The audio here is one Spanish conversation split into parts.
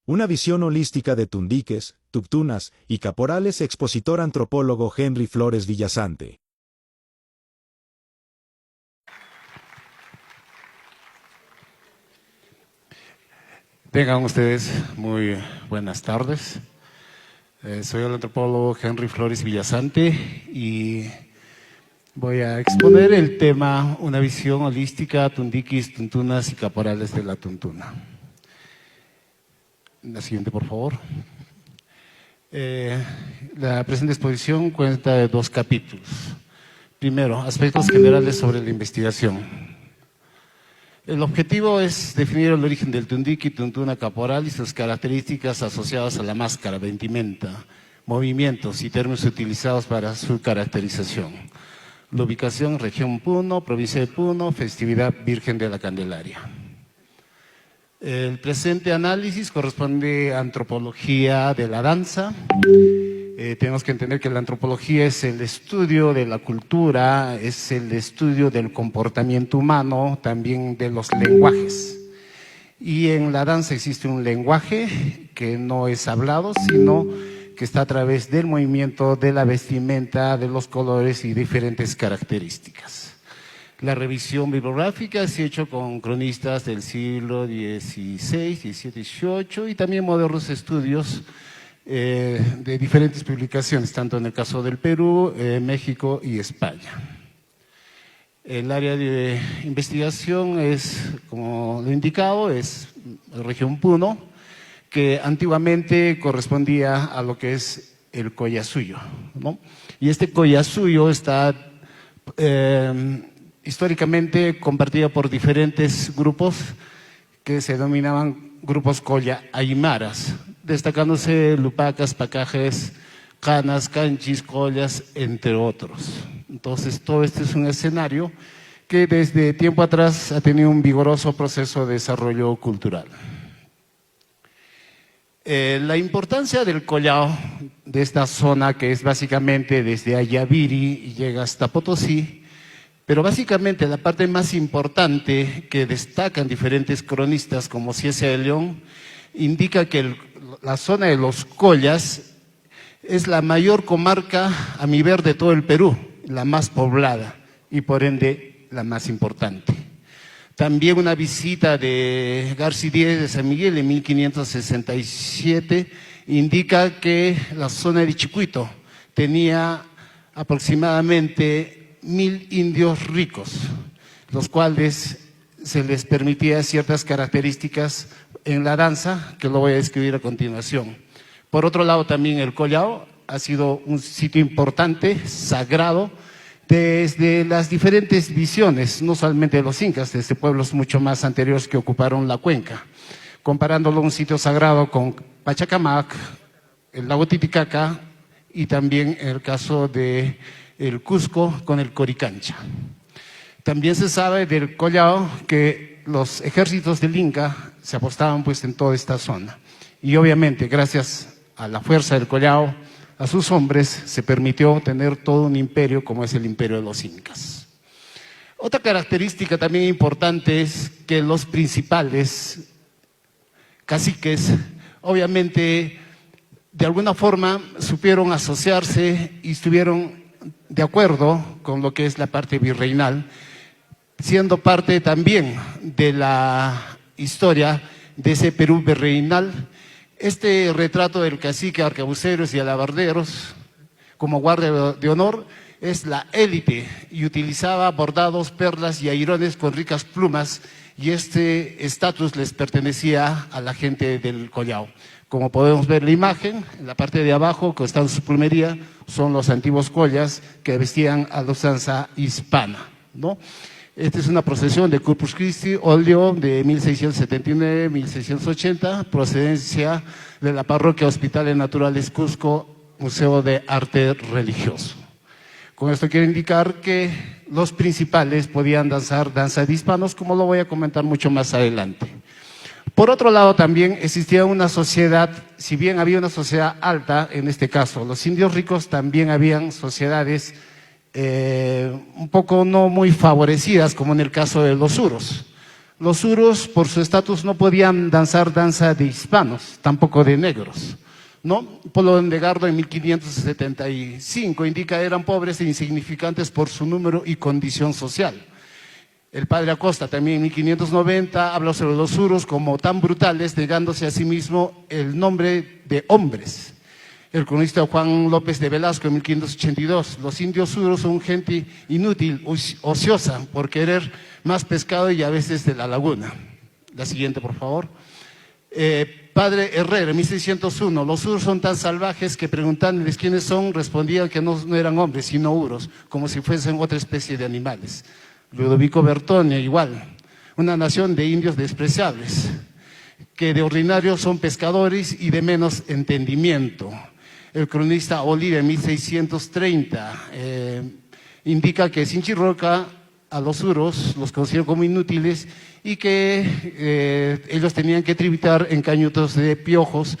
Una visión holística de tundiques, tuptunas y caporales. Expositor antropólogo Henry Flores Villasante. Tengan ustedes muy buenas tardes. Soy el antropólogo Henry Flores Villasante y voy a exponer el tema Una visión holística, tundiquis, tuntunas y caporales de la tuntuna. La siguiente, por favor. La presente exposición cuenta de 2 capítulos. Primero, aspectos generales sobre la investigación. El objetivo es definir el origen del tundiqui, tuntuna caporal y sus características asociadas a la máscara, vestimenta, movimientos y términos utilizados para su caracterización. La ubicación, región Puno, provincia de Puno, festividad Virgen de la Candelaria. El presente análisis corresponde a antropología de la danza. Tenemos que entender que la antropología es el estudio de la cultura, es el estudio del comportamiento humano, también de los lenguajes. Y en la danza existe un lenguaje que no es hablado, sino que está a través del movimiento, de la vestimenta, de los colores y diferentes características. La revisión bibliográfica se ha hecho con cronistas del siglo XVI, XVII, XVIII y también modernos estudios de diferentes publicaciones, tanto en el caso del Perú, México y España. El área de investigación es, como lo he indicado, es la región Puno, que antiguamente correspondía a lo que es el Collasuyo, ¿no? Y este Collasuyo está históricamente compartido por diferentes grupos que se denominaban grupos Colla Aymaras, destacándose Lupacas, Pacajes, Canas, Canchis, Collas, entre otros. Entonces, todo este es un escenario que desde tiempo atrás ha tenido un vigoroso proceso de desarrollo cultural. La importancia del collao, de esta zona que es básicamente desde Ayaviri y llega hasta Potosí, pero básicamente la parte más importante que destacan diferentes cronistas como Ciesa de León, indica que la zona de los Collas es la mayor comarca a mi ver de todo el Perú, la más poblada y por ende la más importante. También una visita de Garci Díez de San Miguel en 1567 indica que la zona de Chicuito tenía aproximadamente 1000 indios ricos, los cuales se les permitía ciertas características en la danza, que lo voy a describir a continuación. Por otro lado, también el Collao ha sido un sitio importante, sagrado, desde las diferentes visiones, no solamente de los incas, desde pueblos mucho más anteriores que ocuparon la cuenca, comparándolo a un sitio sagrado con Pachacamac, el lago Titicaca y también el caso de el Cusco con el Coricancha. También se sabe del Collao que los ejércitos del Inca se apostaban pues en toda esta zona. Y obviamente, gracias a la fuerza del Collao, a sus hombres, se permitió tener todo un imperio como es el imperio de los Incas. Otra característica también importante es que los principales caciques, obviamente, de alguna forma supieron asociarse y estuvieron de acuerdo con lo que es la parte virreinal, siendo parte también de la historia de ese Perú virreinal. Este retrato del cacique, arcabuceros y alabarderos como guardia de honor es la élite y utilizaba bordados, perlas y airones con ricas plumas, y este estatus les pertenecía a la gente del Collao. Como podemos ver la imagen, en la parte de abajo, que está en su plumería, son los antiguos collas que vestían a la usanza hispana, ¿no? Esta es una procesión de Corpus Christi, óleo de 1679-1680, procedencia de la parroquia Hospitales Naturales Cusco, Museo de Arte Religioso. Con esto quiero indicar que los principales podían danzar danza de hispanos, como lo voy a comentar mucho más adelante. Por otro lado, también existía una sociedad, si bien había una sociedad alta, en este caso, los indios ricos, también habían sociedades un poco no muy favorecidas, como en el caso de los suros, Los suros, por su estatus, no podían danzar danza de hispanos, tampoco de negros, ¿no? Polo de Gardo en 1575 indica eran pobres e insignificantes por su número y condición social. El padre Acosta también en 1590 habla sobre los suros como tan brutales, negándose a sí mismo el nombre de hombres. El cronista Juan López de Velasco en 1582, los indios suros son gente inútil, ociosa, por querer más pescado y a veces de la laguna. La siguiente, por favor. Padre Herrera, en 1601, los suros son tan salvajes que preguntándoles quiénes son, respondían que no eran hombres, sino uros, como si fuesen otra especie de animales. Ludovico Bertone, igual, una nación de indios despreciables, que de ordinario son pescadores y de menos entendimiento. El cronista Oliva en 1630 indica que Sinchirroca a los suros los consideró como inútiles y que ellos tenían que tributar en cañutos de piojos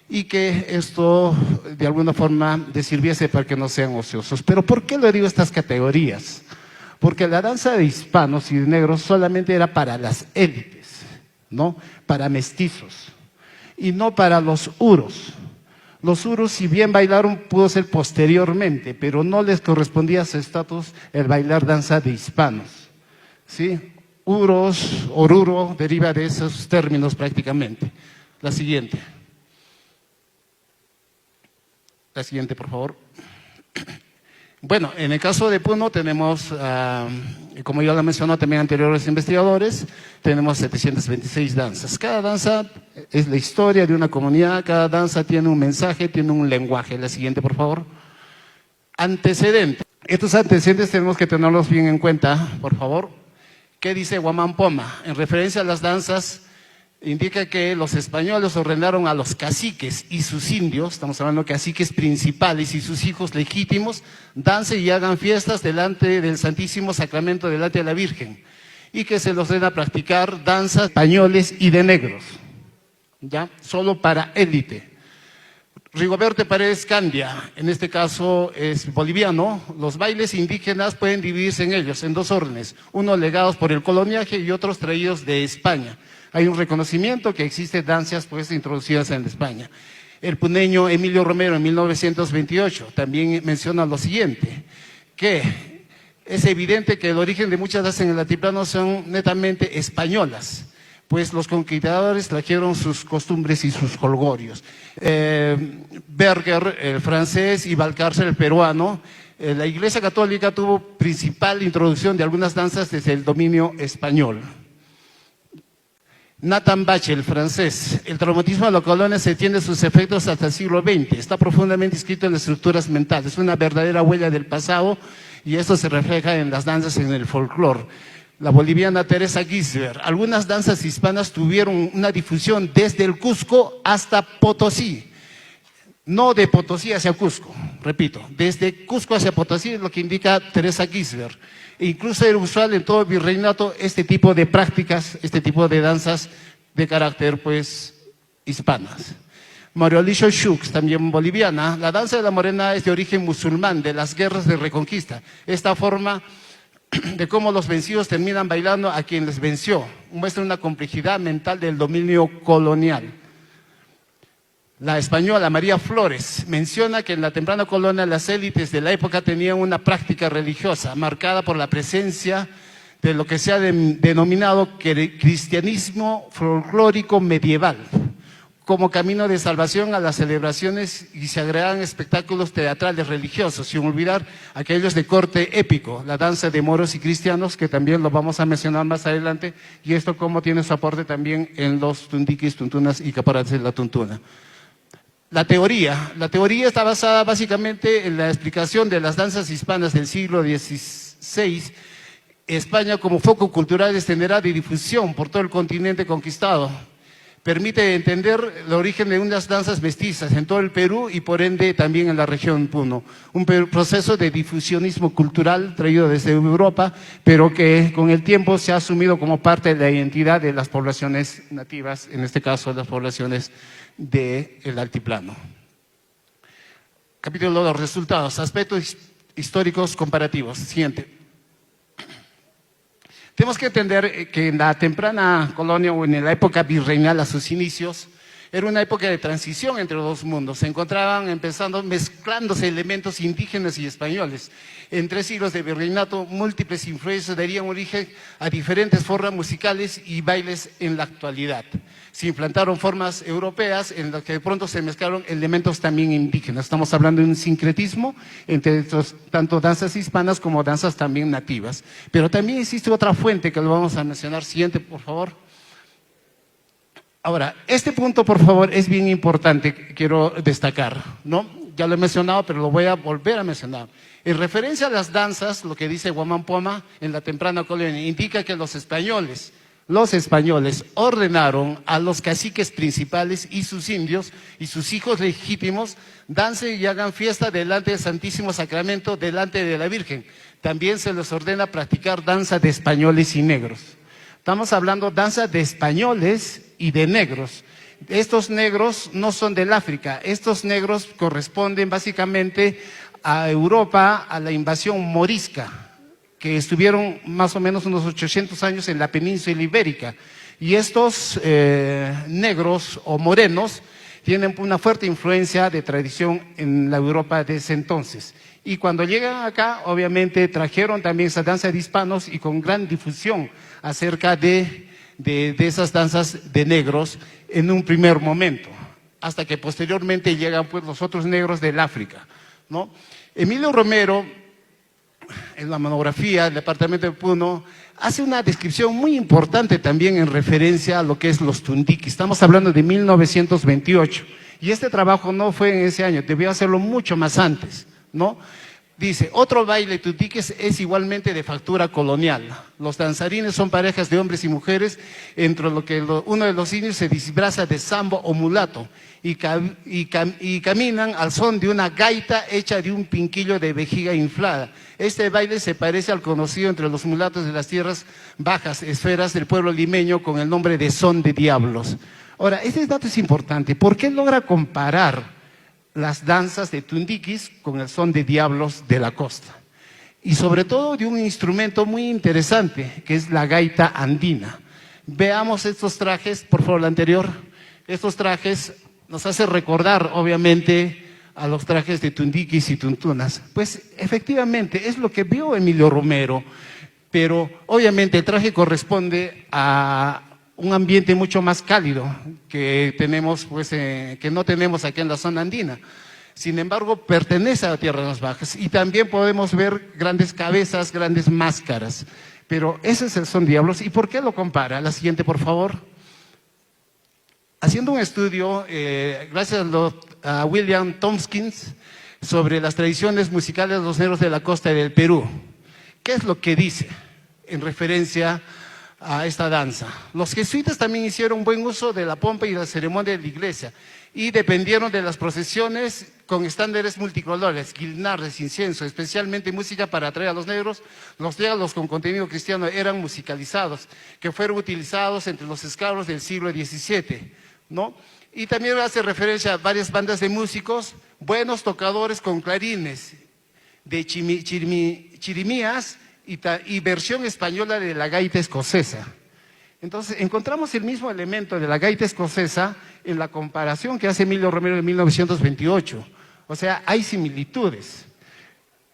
y que esto de alguna forma les sirviese para que no sean ociosos. Pero ¿por qué le digo estas categorías? Porque la danza de hispanos y de negros solamente era para las élites, ¿no? Para mestizos y no para los uros. Los uros, si bien bailaron, pudo ser posteriormente, pero no les correspondía a su estatus el bailar danza de hispanos, ¿sí? Uros, oruro, deriva de esos términos prácticamente. La siguiente. La siguiente, por favor. Bueno, en el caso de Puno tenemos, como ya lo mencionó también anteriores investigadores, tenemos 726 danzas. Cada danza es la historia de una comunidad, cada danza tiene un mensaje, tiene un lenguaje. La siguiente, por favor. Antecedentes. Estos antecedentes tenemos que tenerlos bien en cuenta, por favor. ¿Qué dice Huamampoma? En referencia a las danzas, indica que los españoles ordenaron a los caciques y sus indios, estamos hablando de caciques principales y sus hijos legítimos, dancen y hagan fiestas delante del Santísimo Sacramento, delante de la Virgen, y que se los ordena practicar danzas españoles y de negros, ¿ya? Solo para élite. Rigoberto Paredes Candia, en este caso es boliviano, los bailes indígenas pueden dividirse en ellos, en dos órdenes, unos legados por el coloniaje y otros traídos de España. Hay un reconocimiento que existen danzas pues introducidas en España. El puneño Emilio Romero en 1928 también menciona lo siguiente, que es evidente que el origen de muchas danzas en el altiplano son netamente españolas, pues los conquistadores trajeron sus costumbres y sus jolgorios. Berger, el francés, y Valcárcel, el peruano. La Iglesia Católica tuvo principal introducción de algunas danzas desde el dominio español. Nathan Bach, el francés, el traumatismo de la colonia se tiene sus efectos hasta el siglo XX, está profundamente inscrito en las estructuras mentales, es una verdadera huella del pasado y esto se refleja en las danzas, en el folclore. La boliviana Teresa Gisbert, algunas danzas hispanas tuvieron una difusión desde el Cusco hasta Potosí, no de Potosí hacia Cusco, repito, desde Cusco hacia Potosí es lo que indica Teresa Gisbert. E incluso era usual en todo el virreinato este tipo de prácticas, este tipo de danzas de carácter pues hispanas. Mario Alicio Schux, también boliviana, la danza de la morena es de origen musulmán, de las guerras de reconquista. Esta forma de cómo los vencidos terminan bailando a quien les venció, muestra una complejidad mental del dominio colonial. La española María Flores menciona que en la temprana colonia las élites de la época tenían una práctica religiosa marcada por la presencia de lo que se ha denominado cristianismo folclórico medieval, como camino de salvación a las celebraciones y se agregan espectáculos teatrales religiosos, sin olvidar aquellos de corte épico, la danza de moros y cristianos, que también lo vamos a mencionar más adelante, y esto como tiene su aporte también en los tundiquis, tuntunas y caporales de la tuntuna. La teoría está basada básicamente en la explicación de las danzas hispanas del siglo XVI. España como foco cultural extenderá de difusión por todo el continente conquistado. Permite entender el origen de unas danzas mestizas en todo el Perú y por ende también en la región Puno. Un proceso de difusionismo cultural traído desde Europa, pero que con el tiempo se ha asumido como parte de la identidad de las poblaciones nativas, en este caso las poblaciones del altiplano. Capítulo 2, resultados, aspectos históricos comparativos. Siguiente. Tenemos que entender que en la temprana colonia o en la época virreinal a sus inicios, era una época de transición entre los dos mundos. Se encontraban empezando mezclándose elementos indígenas y españoles. En 3 siglos de virreinato, múltiples influencias darían origen a diferentes formas musicales y bailes en la actualidad. Se implantaron formas europeas en las que de pronto se mezclaron elementos también indígenas. Estamos hablando de un sincretismo entre tanto danzas hispanas como danzas también nativas. Pero también existe otra fuente que lo vamos a mencionar. Siguiente, por favor. Ahora, este punto, por favor, es bien importante, quiero destacar, ¿no? Ya lo he mencionado, pero lo voy a volver a mencionar. En referencia a las danzas, lo que dice Guamán Poma en la temprana colonia, indica que los españoles ordenaron a los caciques principales y sus indios y sus hijos legítimos dancen y hagan fiesta delante del Santísimo Sacramento, delante de la Virgen. También se les ordena practicar danza de españoles y negros. Estamos hablando danza de españoles y de negros. Estos negros no son del África, estos negros corresponden básicamente a Europa, a la invasión morisca, que estuvieron más o menos unos 800 años en la península ibérica. Y estos negros o morenos tienen una fuerte influencia de tradición en la Europa de ese entonces. Y cuando llegan acá, obviamente trajeron también esa danza de hispanos y con gran difusión acerca de esas danzas de negros en un primer momento, hasta que posteriormente llegan pues los otros negros del África, ¿no? Emilio Romero, en la monografía del departamento de Puno, hace una descripción muy importante también en referencia a lo que es los tundiquis. Estamos hablando de 1928, y este trabajo no fue en ese año, debió hacerlo mucho más antes, ¿no? Dice, otro baile tundiquis es igualmente de factura colonial. Los danzarines son parejas de hombres y mujeres, entre lo que uno de los indios se disfraza de sambo o mulato y caminan al son de una gaita hecha de un pinquillo de vejiga inflada. Este baile se parece al conocido entre los mulatos de las tierras bajas, esferas del pueblo limeño, con el nombre de son de diablos. Ahora, este dato es importante. ¿Por qué logra comparar las danzas de tundiquis con el son de diablos de la costa? Y sobre todo de un instrumento muy interesante, que es la gaita andina. Veamos estos trajes, por favor, la anterior. Estos trajes nos hacen recordar, obviamente, a los trajes de tundiquis y tuntunas. Pues efectivamente, es lo que vio Emilio Romero, pero obviamente el traje corresponde a un ambiente mucho más cálido que tenemos, pues, que no tenemos aquí en la zona andina. Sin embargo, pertenece a las tierras bajas y también podemos ver grandes cabezas, grandes máscaras. Pero ese es el son diablos. ¿Y por qué lo compara? La siguiente, por favor. Haciendo un estudio, gracias a William Tompkins, sobre las tradiciones musicales de los negros de la costa del Perú. ¿Qué es lo que dice en referencia a esta danza? Los jesuitas también hicieron buen uso de la pompa y la ceremonia de la iglesia y dependieron de las procesiones con estándares multicolores, guirnaldas, incienso, especialmente música para atraer a los negros. Los diálogos con contenido cristiano eran musicalizados, que fueron utilizados entre los esclavos del siglo XVII, ¿no? Y también hace referencia a varias bandas de músicos, buenos tocadores con clarines, de chirimías, y versión española de la gaita escocesa. Entonces, encontramos el mismo elemento de la gaita escocesa en la comparación que hace Emilio Romero en 1928. O sea, hay similitudes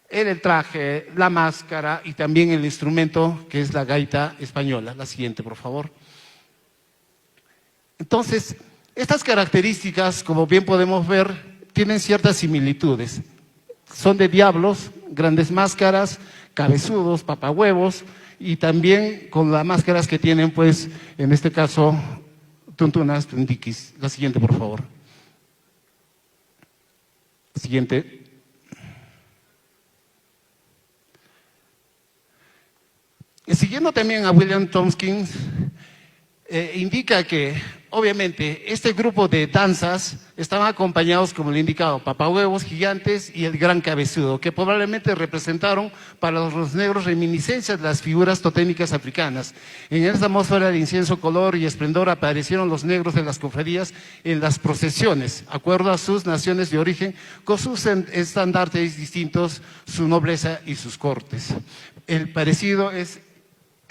en el traje, la máscara y también el instrumento que es la gaita española. La siguiente, por favor. Entonces, estas características, como bien podemos ver, tienen ciertas similitudes. Son de diablos, grandes máscaras, cabezudos, papahuevos, y también con las máscaras que tienen, pues, en este caso, tuntunas, tundiquis. La siguiente, por favor. La siguiente. Siguiendo también a William Tompkins, indica que, obviamente, este grupo de danzas estaban acompañados, como le he indicado, papahuevos gigantes y el gran cabezudo, que probablemente representaron para los negros reminiscencias de las figuras totémicas africanas. En esta atmósfera de incienso, color y esplendor aparecieron los negros de las cofradías en las procesiones, acuerdo a sus naciones de origen, con sus estandartes distintos, su nobleza y sus cortes. El parecido es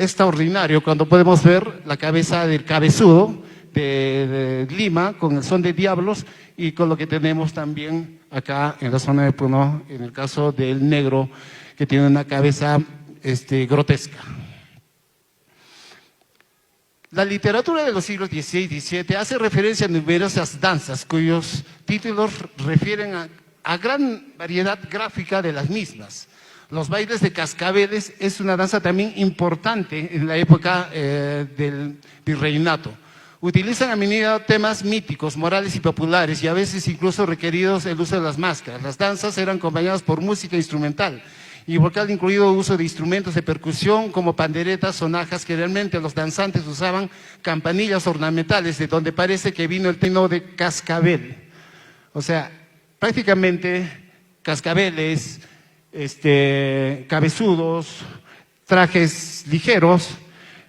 extraordinario cuando podemos ver la cabeza del cabezudo de Lima con el son de diablos y con lo que tenemos también acá en la zona de Puno, en el caso del negro, que tiene una cabeza grotesca. La literatura de los siglos XVI y XVII hace referencia a numerosas danzas cuyos títulos refieren a gran variedad gráfica de las mismas. Los bailes de cascabeles es una danza también importante en la época del virreinato. Utilizan a menudo temas míticos, morales y populares y a veces incluso requeridos el uso de las máscaras. Las danzas eran acompañadas por música instrumental y vocal, incluido uso de instrumentos de percusión como panderetas, sonajas, que realmente los danzantes usaban campanillas ornamentales, de donde parece que vino el término de cascabel. O sea, prácticamente cascabeles, cabezudos, trajes ligeros,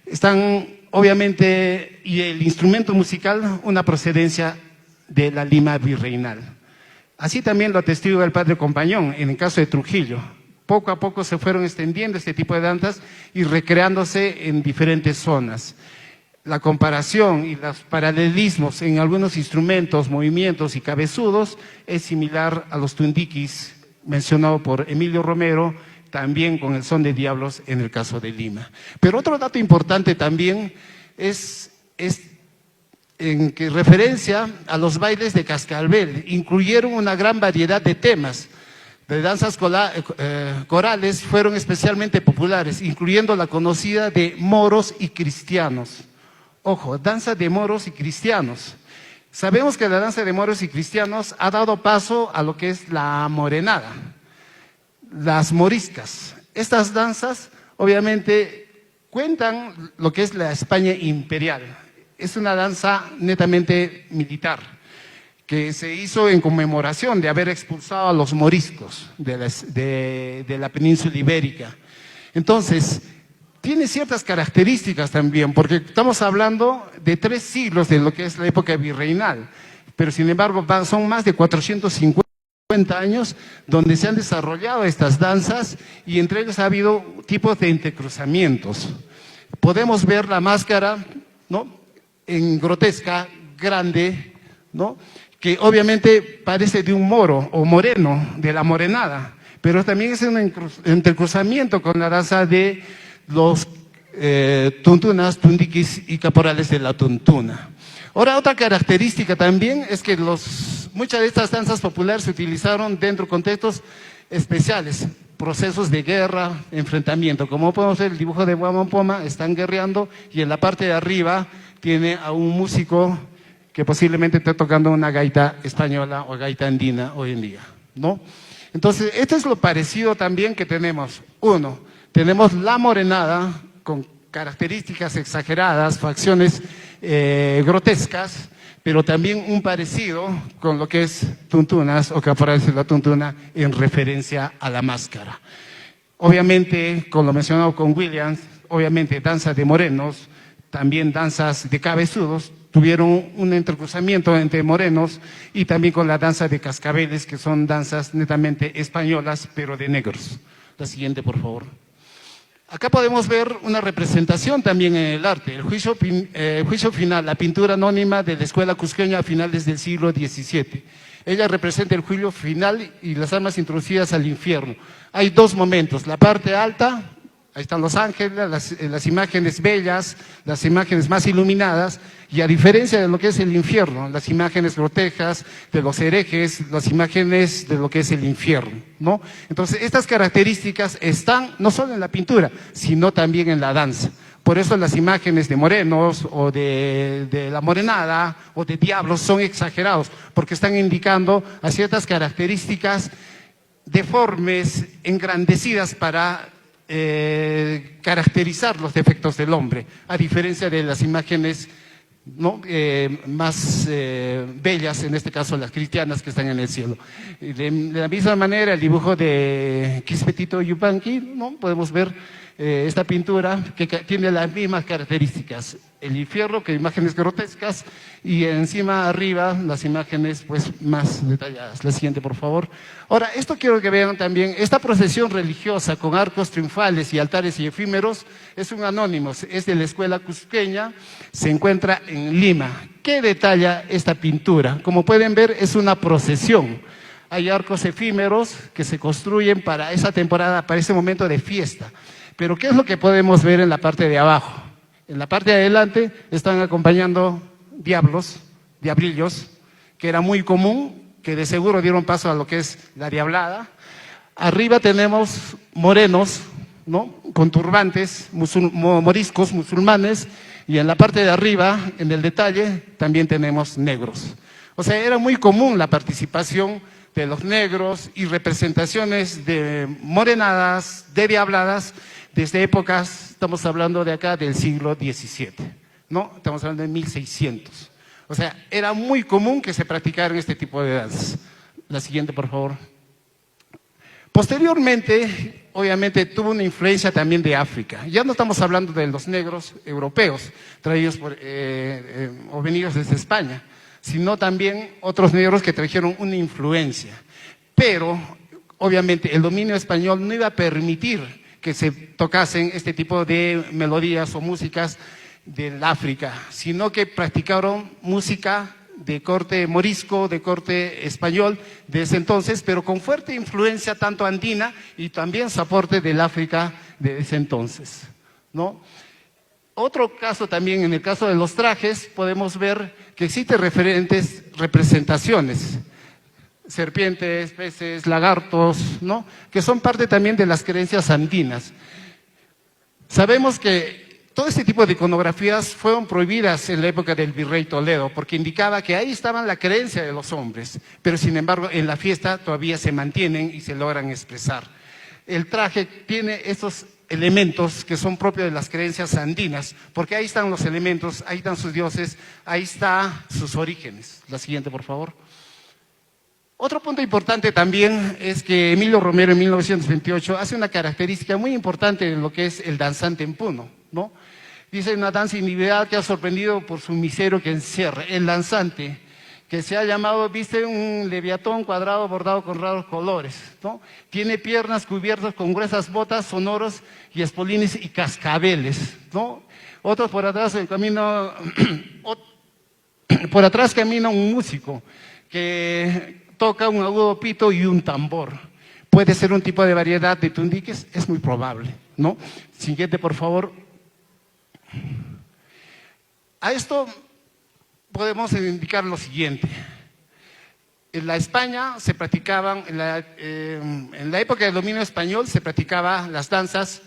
están obviamente, y el instrumento musical, una procedencia de la Lima virreinal. Así también lo atestigua el padre Compañón en el caso de Trujillo. Poco a poco se fueron extendiendo este tipo de danzas y recreándose en diferentes zonas. La comparación y los paralelismos en algunos instrumentos, movimientos y cabezudos es similar a los tundiquis mencionado por Emilio Romero, también con el son de diablos en el caso de Lima. Pero otro dato importante también es en que referencia a los bailes de cascabel, incluyeron una gran variedad de temas. De danzas corales fueron especialmente populares, incluyendo la conocida de moros y cristianos. Ojo, danza de moros y cristianos. Sabemos que la danza de moros y cristianos ha dado paso a lo que es la morenada, las moriscas. Estas danzas obviamente cuentan lo que es la España imperial. Es una danza netamente militar que se hizo en conmemoración de haber expulsado a los moriscos de la península ibérica. Entonces, tiene ciertas características también, porque estamos hablando de 3 siglos de lo que es la época virreinal, pero sin embargo son más de 450 años donde se han desarrollado estas danzas y entre ellos ha habido tipos de entrecruzamientos. Podemos ver la máscara, ¿no?, en grotesca, grande, ¿no?, que obviamente parece de un moro o moreno, de la morenada, pero también es un entrecruzamiento con la danza de los tuntunas, tundiquis y caporales de la tuntuna. Ahora, otra característica también es que muchas de estas danzas populares se utilizaron dentro de contextos especiales, procesos de guerra, enfrentamiento. Como podemos ver, el dibujo de Huamampoma, están guerreando y en la parte de arriba tiene a un músico que posiblemente esté tocando una gaita española o gaita andina hoy en día, ¿no? Entonces, esto es lo parecido también que tenemos. Uno, tenemos la morenada con características exageradas, facciones grotescas, pero también un parecido con lo que es tuntunas o caporales de la tuntuna en referencia a la máscara. Obviamente, con lo mencionado con Williams, obviamente danzas de morenos, también danzas de cabezudos, tuvieron un entrecruzamiento entre morenos y también con la danza de cascabeles, que son danzas netamente españolas, pero de negros. La siguiente, por favor. Acá podemos ver una representación también en el arte, el juicio final, la pintura anónima de la escuela cusqueña a finales del siglo XVII. Ella representa el juicio final y las almas introducidas al infierno. Hay 2 momentos, la parte alta, ahí están los ángeles, las imágenes bellas, las imágenes más iluminadas, y a diferencia de lo que es el infierno, las imágenes grotescas de los herejes, las imágenes de lo que es el infierno, ¿no? Entonces, estas características están no solo en la pintura, sino también en la danza. Por eso las imágenes de morenos o de la morenada o de diablos son exagerados, porque están indicando a ciertas características deformes, engrandecidas para caracterizar los defectos del hombre, a diferencia de las imágenes, ¿no?, más bellas, en este caso las cristianas que están en el cielo. De la misma manera, el dibujo de Quispetito Yupanqui, ¿no?, podemos ver esta pintura que tiene las mismas características. El infierno, que imágenes grotescas, y encima arriba las imágenes pues más detalladas. La siguiente, por favor. Ahora, esto quiero que vean también, esta procesión religiosa con arcos triunfales y altares y efímeros es un Anónimos, es de la escuela cusqueña, se encuentra en Lima. ¿Qué detalla esta pintura? Como pueden ver, es una procesión. Hay arcos efímeros que se construyen para esa temporada, para ese momento de fiesta. Pero ¿qué es lo que podemos ver en la parte de abajo? En la parte de adelante están acompañando diablillos, que era muy común, que de seguro dieron paso a lo que es la diablada. Arriba tenemos morenos, ¿no?, con turbantes, moriscos, musulmanes, y en la parte de arriba, en el detalle, también tenemos negros. O sea, era muy común la participación de los negros y representaciones de morenadas, de diabladas, desde épocas, estamos hablando de acá del siglo XVII, ¿no? Estamos hablando de 1600. O sea, era muy común que se practicaran este tipo de danzas. La siguiente, por favor. Posteriormente, obviamente, tuvo una influencia también de África. Ya no estamos hablando de los negros europeos, traídos o venidos desde España, sino también otros negros que trajeron una influencia. Pero, obviamente, el dominio español no iba a permitir que se tocasen este tipo de melodías o músicas del África, sino que practicaron música de corte morisco, de corte español de ese entonces, pero con fuerte influencia tanto andina y también su aporte del África de ese entonces, ¿no? Otro caso también, en el caso de los trajes, podemos ver que existen referentes representaciones, serpientes, peces, lagartos, ¿no?, que son parte también de las creencias andinas. Sabemos que todo este tipo de iconografías fueron prohibidas en la época del virrey Toledo, porque indicaba que ahí estaba la creencia de los hombres, pero sin embargo en la fiesta todavía se mantienen y se logran expresar. El traje tiene esos elementos que son propios de las creencias andinas, porque ahí están los elementos, ahí están sus dioses, ahí están sus orígenes. La siguiente, por favor. Otro punto importante también es que Emilio Romero en 1928 hace una característica muy importante de lo que es el danzante en Puno, ¿no? Dice: una danza individual que ha sorprendido por su misterio que encierra. El danzante, que se ha llamado, viste un leviatón cuadrado bordado con raros colores, ¿no? Tiene piernas cubiertas con gruesas botas, sonoros y espolines y cascabeles, ¿no? Otros por atrás por atrás camina un músico que toca un agudo pito y un tambor. Puede ser un tipo de variedad de tundiques, es muy probable, ¿no? Siguiente, por favor. A esto podemos indicar lo siguiente. En la España se practicaban, en la época del dominio español se practicaban las danzas,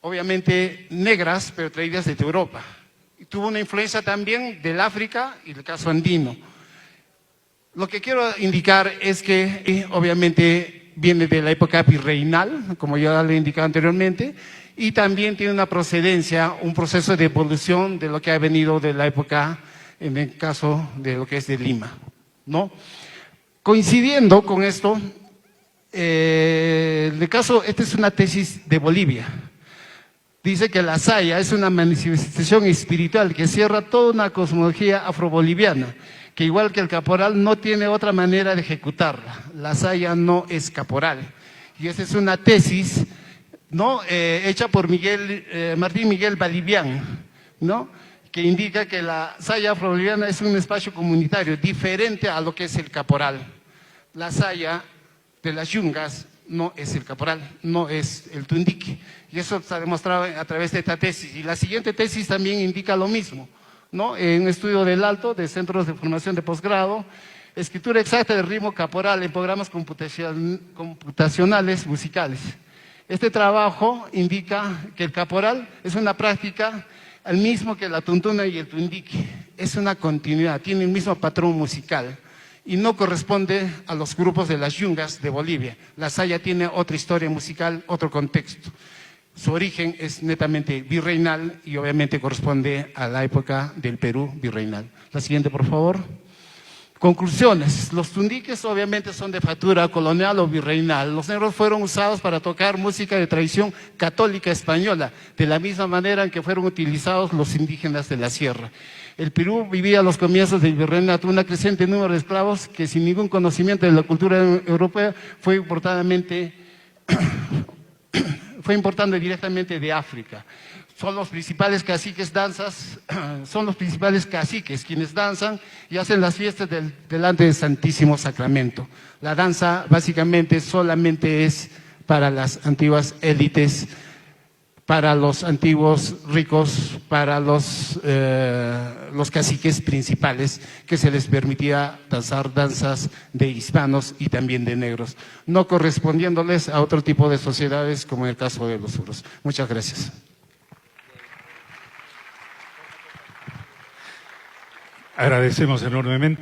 obviamente negras, pero traídas desde Europa. Y tuvo una influencia también del África y del caso andino. Lo que quiero indicar es que obviamente viene de la época virreinal, como ya le he indicado anteriormente, y también tiene una procedencia, un proceso de evolución de lo que ha venido de la época, en el caso de lo que es de Lima, ¿no? Coincidiendo con esto, el caso, esta es una tesis de Bolivia. Dice que la saya es una manifestación espiritual que cierra toda una cosmología afroboliviana, que igual que el caporal no tiene otra manera de ejecutarla. La saya no es caporal. Y esa es una tesis, ¿no?, hecha por Martín Miguel Balivián, ¿no?, que indica que la saya afroboliviana es un espacio comunitario diferente a lo que es el caporal. La saya de las yungas no es el caporal, no es el tundique. Y eso se ha demostrado a través de esta tesis. Y la siguiente tesis también indica lo mismo, ¿no? En un estudio del alto de centros de formación de posgrado, escritura exacta del ritmo caporal en programas computacionales musicales. Este trabajo indica que el caporal es una práctica al mismo que la tuntuna y el tundique. Es una continuidad, tiene el mismo patrón musical y no corresponde a los grupos de las yungas de Bolivia. La saya tiene otra historia musical, otro contexto. Su origen es netamente virreinal y obviamente corresponde a la época del Perú virreinal. La siguiente, por favor. Conclusiones. Los tundiques obviamente son de factura colonial o virreinal. Los negros fueron usados para tocar música de tradición católica española, de la misma manera en que fueron utilizados los indígenas de la sierra. El Perú vivía a los comienzos del virreinato un creciente número de esclavos que sin ningún conocimiento de la cultura europea fue importando directamente de África. Son los principales caciques quienes danzan y hacen las fiestas delante del Santísimo Sacramento. La danza básicamente solamente es para las antiguas élites, para los antiguos ricos, para los caciques principales, que se les permitía danzar danzas de hispanos y también de negros, no correspondiéndoles a otro tipo de sociedades como en el caso de los suros. Muchas gracias. Agradecemos enormemente.